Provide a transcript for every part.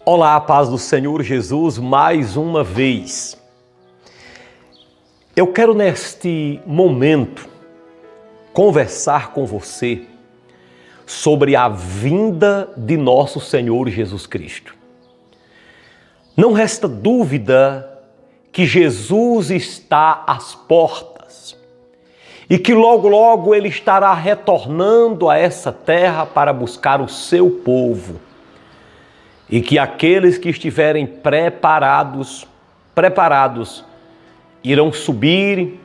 Olá, a paz do Senhor Jesus, mais uma vez. Eu quero neste momento conversar com você sobre a vinda de nosso Senhor Jesus Cristo. Não resta dúvida que Jesus está às portas e que logo Ele estará retornando a essa terra para buscar o seu povo. E que aqueles que estiverem preparados, irão subir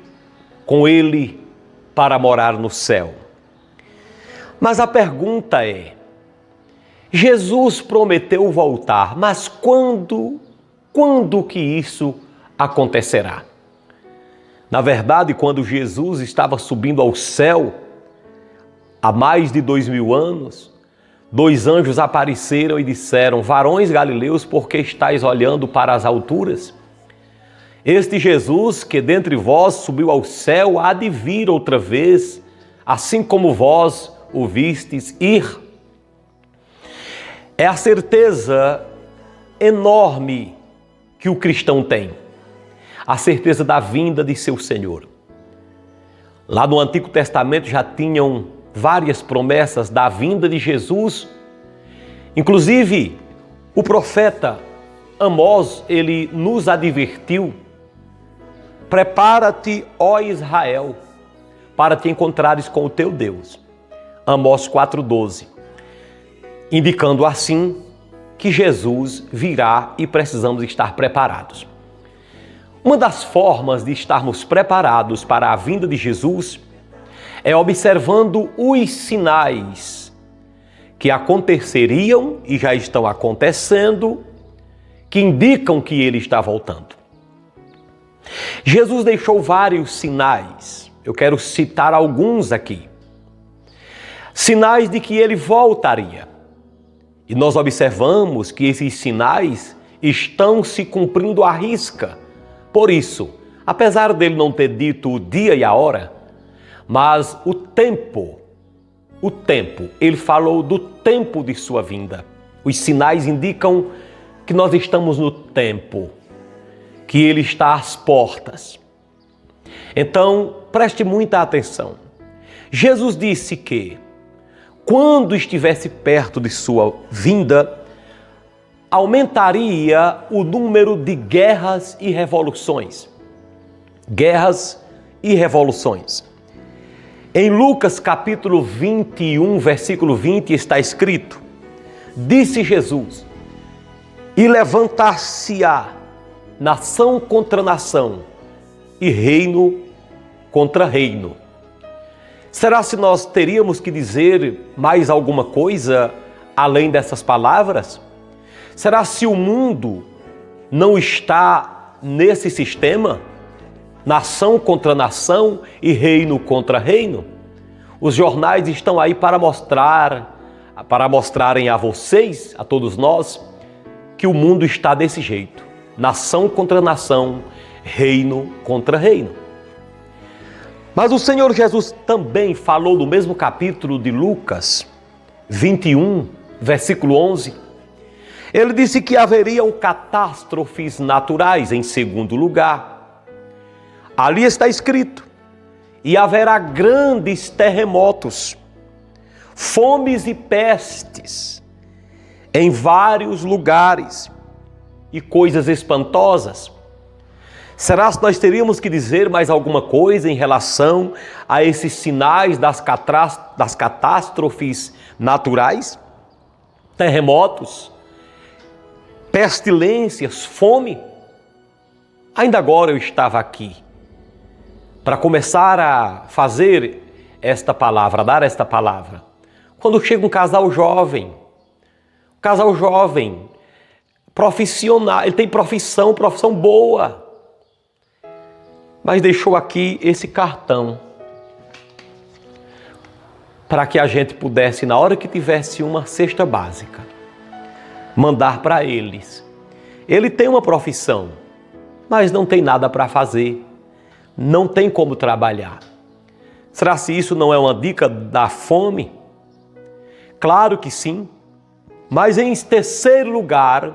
com Ele para morar no céu. Mas a pergunta é, Jesus prometeu voltar, mas quando que isso acontecerá? Na verdade, quando Jesus estava subindo ao céu, há mais de 2000 anos, 2 anjos apareceram e disseram: varões galileus, por que estáis olhando para as alturas? Este Jesus que dentre vós subiu ao céu há de vir outra vez, assim como vós o vistes ir. É a certeza enorme que o cristão tem, a certeza da vinda de seu Senhor. Lá no Antigo Testamento já tinham várias promessas da vinda de Jesus. Inclusive, o profeta Amós, ele nos advertiu: prepara-te, ó Israel, para te encontrares com o teu Deus. Amós 4,12. Indicando assim que Jesus virá e precisamos estar preparados. Uma das formas de estarmos preparados para a vinda de Jesus é observando os sinais que aconteceriam e já estão acontecendo, que indicam que Ele está voltando. Jesus deixou vários sinais, eu quero citar alguns aqui. Sinais de que Ele voltaria. E nós observamos que esses sinais estão se cumprindo à risca. Por isso, apesar dele não ter dito o dia e a hora, mas o tempo, ele falou do tempo de sua vinda. Os sinais indicam que nós estamos no tempo, que ele está às portas. Então, preste muita atenção. Jesus disse que, quando estivesse perto de sua vinda, aumentaria o número de guerras e revoluções. Guerras e revoluções. Em Lucas capítulo 21, versículo 20, está escrito: disse Jesus, e levantar-se-á nação contra nação e reino contra reino. Será se nós teríamos que dizer mais alguma coisa além dessas palavras? Será se o mundo não está nesse sistema? Nação contra nação e reino contra reino? Os jornais estão aí para mostrarem a vocês, a todos nós, que o mundo está desse jeito. Nação contra nação, reino contra reino. Mas o Senhor Jesus também falou no mesmo capítulo de Lucas 21, versículo 11. Ele disse que haveriam catástrofes naturais em segundo lugar. Ali está escrito: e haverá grandes terremotos, fomes e pestes em vários lugares e coisas espantosas. Será que nós teríamos que dizer mais alguma coisa em relação a esses sinais das catástrofes naturais? Terremotos, pestilências, fome? Ainda agora eu estava aqui para começar a fazer esta palavra, a dar esta palavra. Quando chega um casal jovem, profissional, ele tem profissão boa, mas deixou aqui esse cartão para que a gente pudesse, na hora que tivesse uma cesta básica, mandar para eles. Ele tem uma profissão, mas não tem nada para fazer, não tem como trabalhar. Será se isso não é uma dica da fome? Claro que sim, mas em terceiro lugar,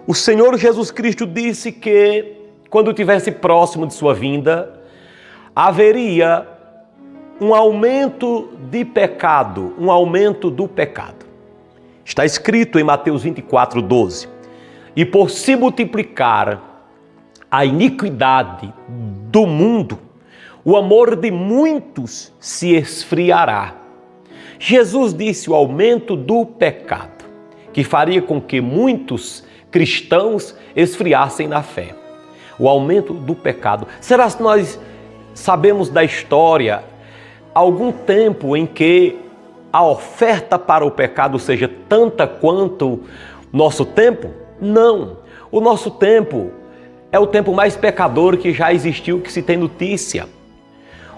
O Senhor Jesus Cristo disse que, quando estivesse próximo de sua vinda, haveria um aumento de pecado, um aumento do pecado. Está escrito em Mateus 24:12. E por se multiplicar a iniquidade do mundo, o amor de muitos se esfriará. Jesus disse o aumento do pecado, que faria com que muitos cristãos esfriassem na fé. O aumento do pecado. Será que nós sabemos da história algum tempo em que a oferta para o pecado seja tanta quanto nosso tempo? Não. O nosso tempo é o tempo mais pecador que já existiu, que se tem notícia.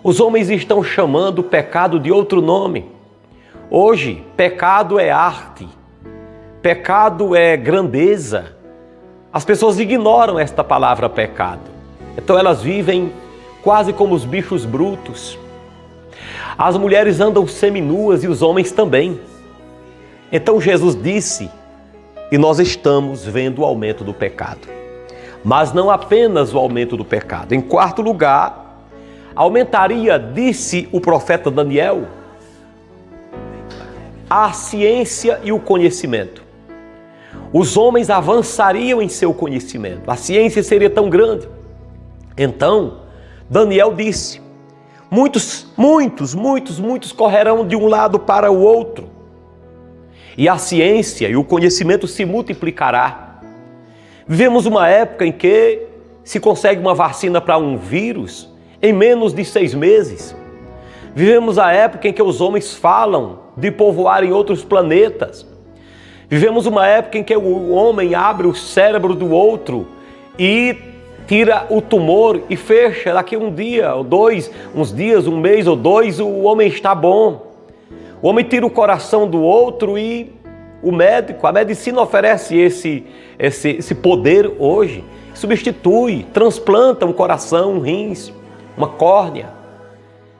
Os homens estão chamando o pecado de outro nome. Hoje, pecado é arte, pecado é grandeza. As pessoas ignoram esta palavra pecado. Então elas vivem quase como os bichos brutos. As mulheres andam seminuas e os homens também. Então Jesus disse, e nós estamos vendo o aumento do pecado. Mas não apenas o aumento do pecado. Em quarto lugar, aumentaria, disse o profeta Daniel, a ciência e o conhecimento. Os homens avançariam em seu conhecimento. A ciência seria tão grande. Então, Daniel disse, muitos correrão de um lado para o outro. E a ciência e o conhecimento se multiplicará. Vivemos uma época em que se consegue uma vacina para um vírus em menos de 6 meses. Vivemos a época em que os homens falam de povoarem outros planetas. Vivemos uma época em que o homem abre o cérebro do outro e tira o tumor e fecha daqui um dia ou dois, uns dias, um mês ou dois, o homem está bom. O homem tira o coração do outro e o médico, a medicina oferece esse poder hoje. Substitui, transplanta um coração, um rins, uma córnea.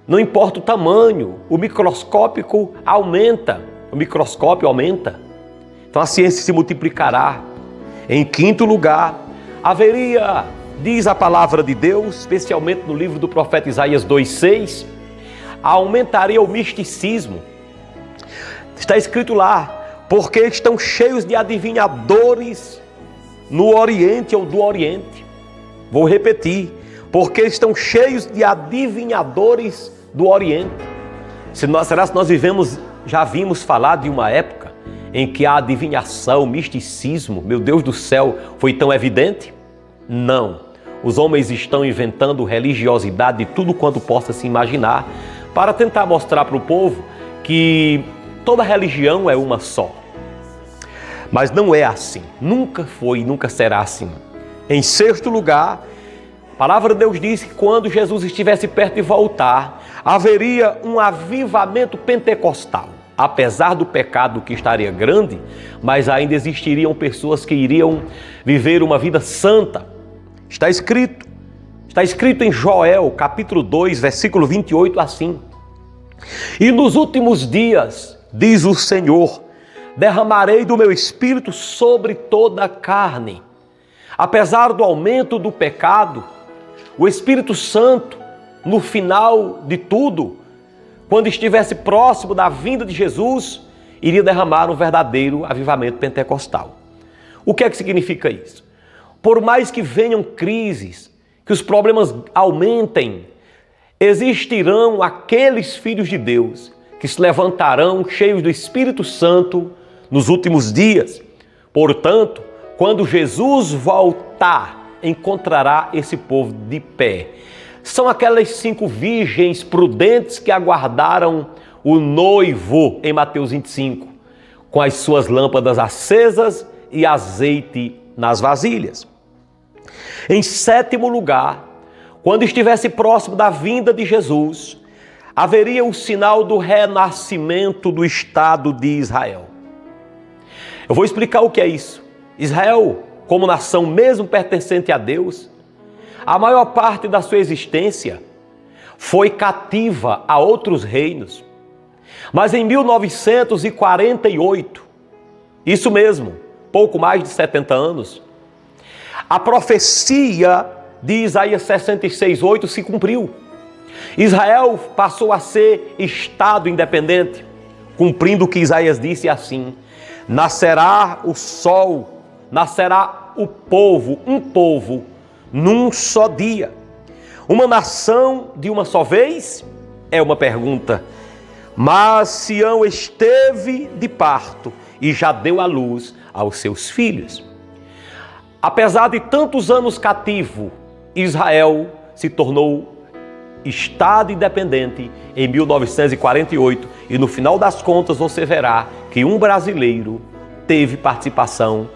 Não importa o tamanho, o microscópio aumenta. Então a ciência se multiplicará. Em quinto lugar, haveria, diz a palavra de Deus, especialmente no livro do profeta Isaías 2:6, aumentaria o misticismo. Está escrito lá, porque estão cheios de adivinhadores no Oriente ou do Oriente. Vou repetir, porque estão cheios de adivinhadores do Oriente. Será que nós já vimos falar de uma época em que a adivinhação, o misticismo, meu Deus do céu, foi tão evidente? Não. Os homens estão inventando religiosidade de tudo quanto possa se imaginar para tentar mostrar para o povo que toda religião é uma só. Mas não é assim. Nunca foi e nunca será assim. Em sexto lugar, a palavra de Deus diz que quando Jesus estivesse perto de voltar, haveria um avivamento pentecostal. Apesar do pecado que estaria grande, mas ainda existiriam pessoas que iriam viver uma vida santa. Está escrito em Joel, capítulo 2, versículo 28, assim. E nos últimos dias, diz o Senhor, derramarei do meu espírito sobre toda a carne. Apesar do aumento do pecado, o Espírito Santo, no final de tudo, quando estivesse próximo da vinda de Jesus, iria derramar um verdadeiro avivamento pentecostal. O que é que significa isso? Por mais que venham crises, que os problemas aumentem, existirão aqueles filhos de Deus que se levantarão cheios do Espírito Santo nos últimos dias. Portanto, quando Jesus voltar, encontrará esse povo de pé. São aquelas 5 virgens prudentes que aguardaram o noivo em Mateus 25, com as suas lâmpadas acesas e azeite nas vasilhas. Em sétimo lugar, quando estivesse próximo da vinda de Jesus, haveria o sinal do renascimento do Estado de Israel. Eu vou explicar o que é isso. Israel, como nação mesmo pertencente a Deus, a maior parte da sua existência foi cativa a outros reinos. Mas em 1948, isso mesmo, pouco mais de 70 anos, A profecia de Isaías 66:8 se cumpriu. Israel passou a ser Estado independente, cumprindo o que Isaías disse assim: nascerá o sol, nascerá o povo, um povo, num só dia. Uma nação de uma só vez? É uma pergunta. Mas Sião esteve de parto e já deu à luz aos seus filhos. Apesar de tantos anos cativo, Israel se tornou Estado independente em 1948 e no final das contas você verá que um brasileiro teve participação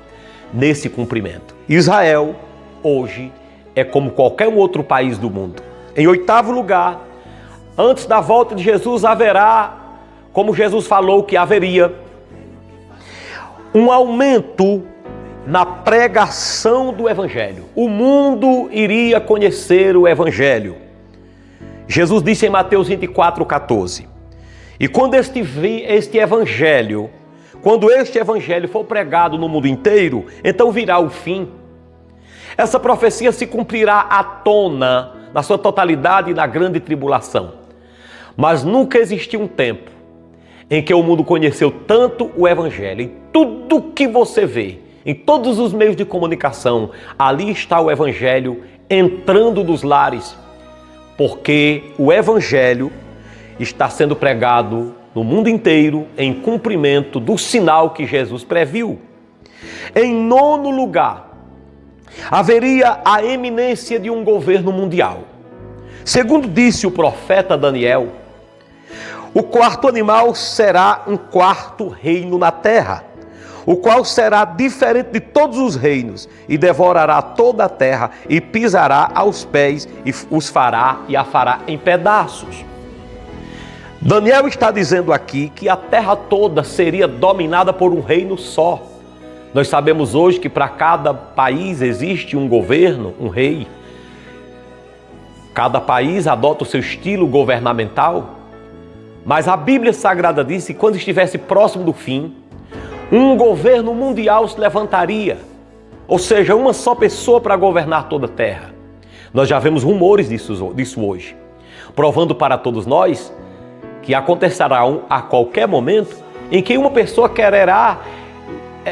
nesse cumprimento. Israel hoje é como qualquer outro país do mundo. Em 8º lugar, antes da volta de Jesus haverá, como Jesus falou que haveria, um aumento na pregação do Evangelho. O mundo iria conhecer o Evangelho. Jesus disse em Mateus 24:14, e quando este Evangelho for pregado no mundo inteiro, então virá o fim. Essa profecia se cumprirá à tona, na sua totalidade, na grande tribulação. Mas nunca existiu um tempo em que o mundo conheceu tanto o Evangelho. Em tudo que você vê, em todos os meios de comunicação, ali está o Evangelho entrando nos lares, porque o Evangelho está sendo pregado no mundo inteiro em cumprimento do sinal que Jesus previu. Em 9º lugar, haveria a eminência de um governo mundial. Segundo disse o profeta Daniel, o 4º animal será um 4º reino na terra, o qual será diferente de todos os reinos, e devorará toda a terra, e pisará aos pés, e os fará e a fará em pedaços. Daniel está dizendo aqui que a terra toda seria dominada por um reino só. Nós sabemos hoje que para cada país existe um governo, um rei. Cada país adota o seu estilo governamental. Mas a Bíblia Sagrada diz que quando estivesse próximo do fim, um governo mundial se levantaria. Ou seja, uma só pessoa para governar toda a terra. Nós já vemos rumores disso hoje, provando para todos nós que acontecerá a qualquer momento em que uma pessoa quererá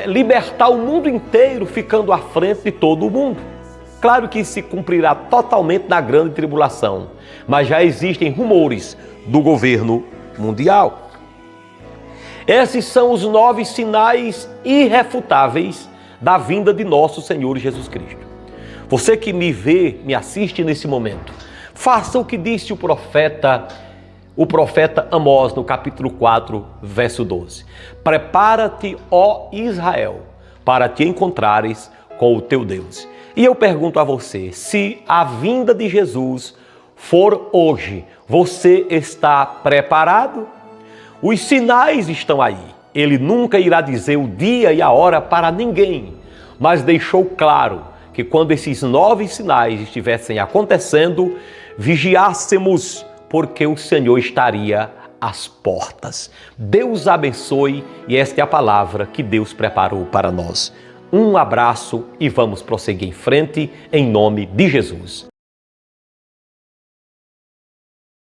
libertar o mundo inteiro, ficando à frente de todo o mundo. Claro que isso se cumprirá totalmente na grande tribulação, mas já existem rumores do governo mundial. Esses são os 9 sinais irrefutáveis da vinda de nosso Senhor Jesus Cristo. Você que me vê, me assiste nesse momento, faça o que disse o profeta Amós, no capítulo 4, verso 12. Prepara-te, ó Israel, para te encontrares com o teu Deus. E eu pergunto a você, se a vinda de Jesus for hoje, você está preparado? Os sinais estão aí. Ele nunca irá dizer o dia e a hora para ninguém, mas deixou claro que quando esses 9 sinais estivessem acontecendo, vigiássemos, porque o Senhor estaria às portas. Deus abençoe, e esta é a palavra que Deus preparou para nós. Um abraço e vamos prosseguir em frente em nome de Jesus.